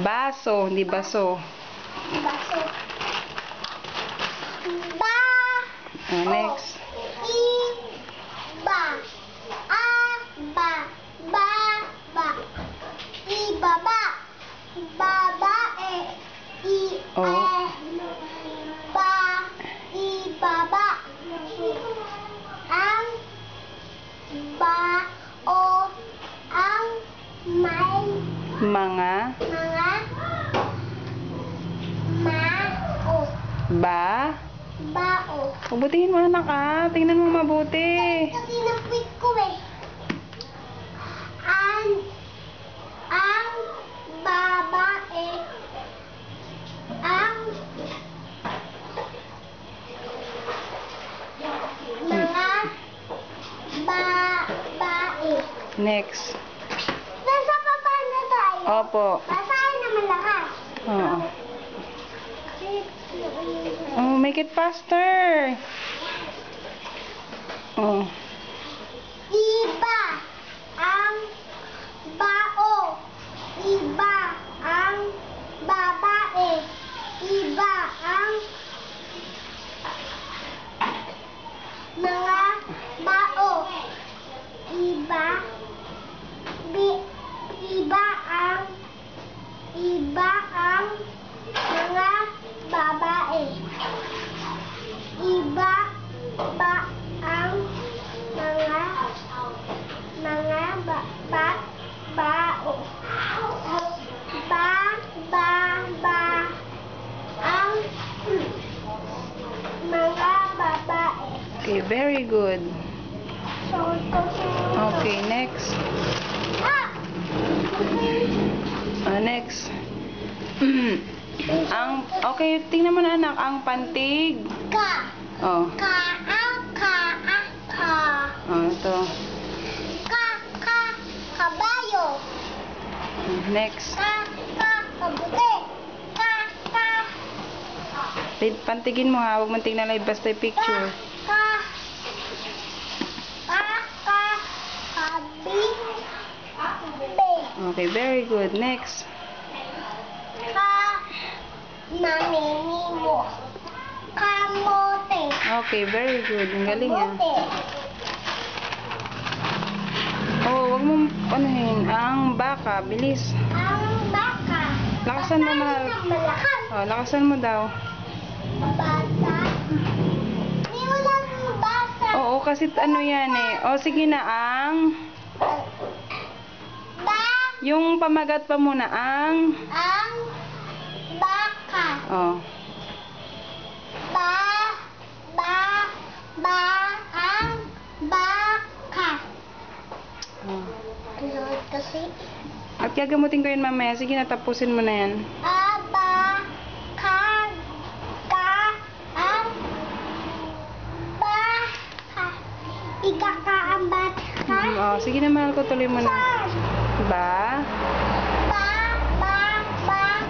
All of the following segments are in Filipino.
Baso, hindi baso. Baso. Ba. Next. Iba. Ba. Ba. Ba. Ibaba. Babae. Oh. Ba. Ibaba. Ang bao. Ang may Mga. mao. Bao. Pabutihin mo anak tingnan mo mabuti. Kasi na-quit ko eh. Ang babae. Ang mga babae. Next. Nasa baba na tayo. Opo. Basahin naman lahat. Oo. Oh, make it faster. Oh. Iba ang bao. Iba ang babae. Iba ang mga bao. Iba ang mga babae. Iba ba ang mga bao. Ba ang mga babae. Okay, very good. So, Okay, next. Next. Okay, tingnan mo na anak, ang pantig. Ka. Oh. Ka. Oh, ito. Kabayo. Next. Kabuti. Pantigin mo ha, huwag mong tingnan live basta yung picture. Okay, very good. Next. Naninimo. Kamote. Okay, very good. Ang galing yan. Oh, huwag mong anuhin. Ang baka, bilis. Ang baka. Lakasan mo mahal. Malakas. Oh, lakasan mo daw. Bata. Di wala ng bata. Oo, kasi ano yan eh. Oh, sige na, ang... Yung pamagat pa muna, ang baka. Oh. Ang baka. Oh. Ano kasi? At gagamutin ko yun mamaya. Sige na, tapusin mo na yan. Ang baka. Ikaka ang baka. Oh, sige na, mahal ko. Tuloy mo na. Ba? Ang baka.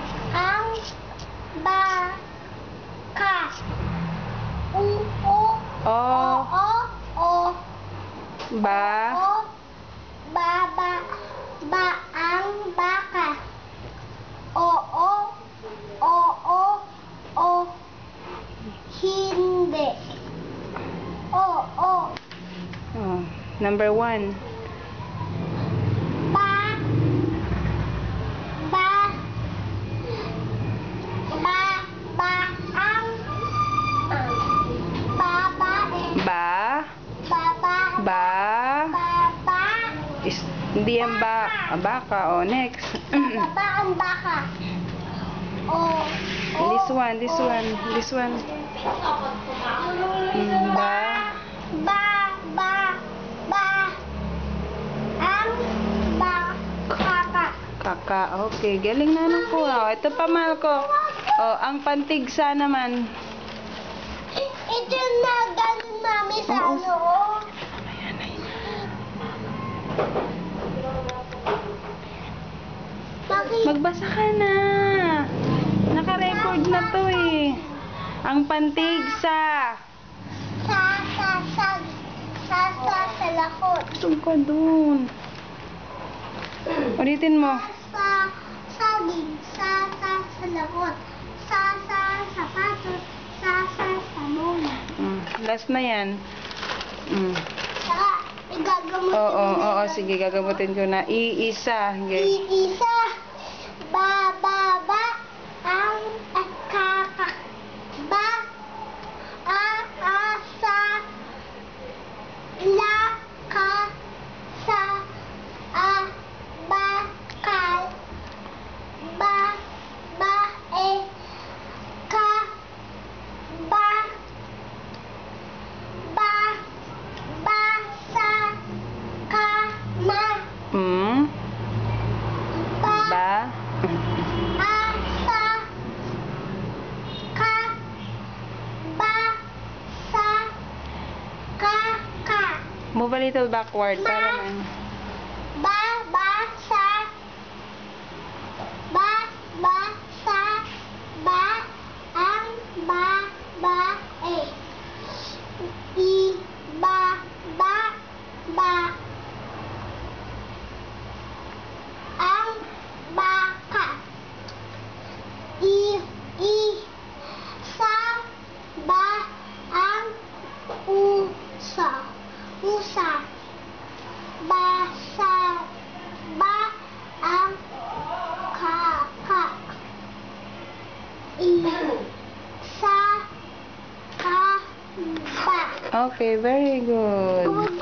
Oh. Ba? Ang baka. Hindi. Oh. Number 1. Ang babae. Baba. Hindi yan baka. Oh, next. Baba ang baka. This one. Ba? Ang baka. Kaka. Okay, galing na ano po. Oh, ito pa, mahal ko. Oh, ang pantigsa naman. Ito na galing mami sa Oo. ano. Magbasa ka na. Naka-record na to eh. Ang pantigsa. Sa lakot. Tug ka dun. Ulitin mo. saging, sa salakot, sa sapatos, sa sabon. Last na yan. Saka, igagamutin Oo, sige, gagamutin ko na. Iisa. Iisa, bababa, ang kaka, ba, sa, la, ka, sa, bakal, ba, ka, sa, ka, na, Ba? asa, ka, sa, ka. Move a little backward para man. Sa, ang, babae. Ang baka. Sa, ang usa. Ang kaka. Sa, ba. Okay, very good.